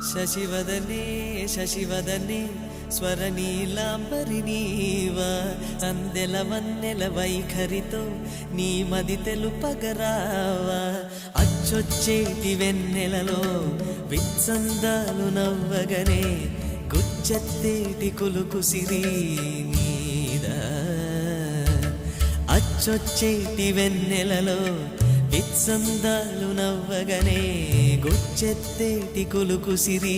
శశివదనే శశివదనే స్వరనీలాంబరి నీవా అందెల వన్నెల వైఖరితో నీ మది తెలుపగరావా అచ్చొచ్చేటి వెన్నెలలో విత్సందాలు నవ్వగనే గుచ్చెత్తేటి కులుకు సిరి నీదా అచ్చొచ్చేటి వెన్నెలలో విత్సందాలు నవ్వగనే గుచ్చెత్తేటి కులుకు సిరి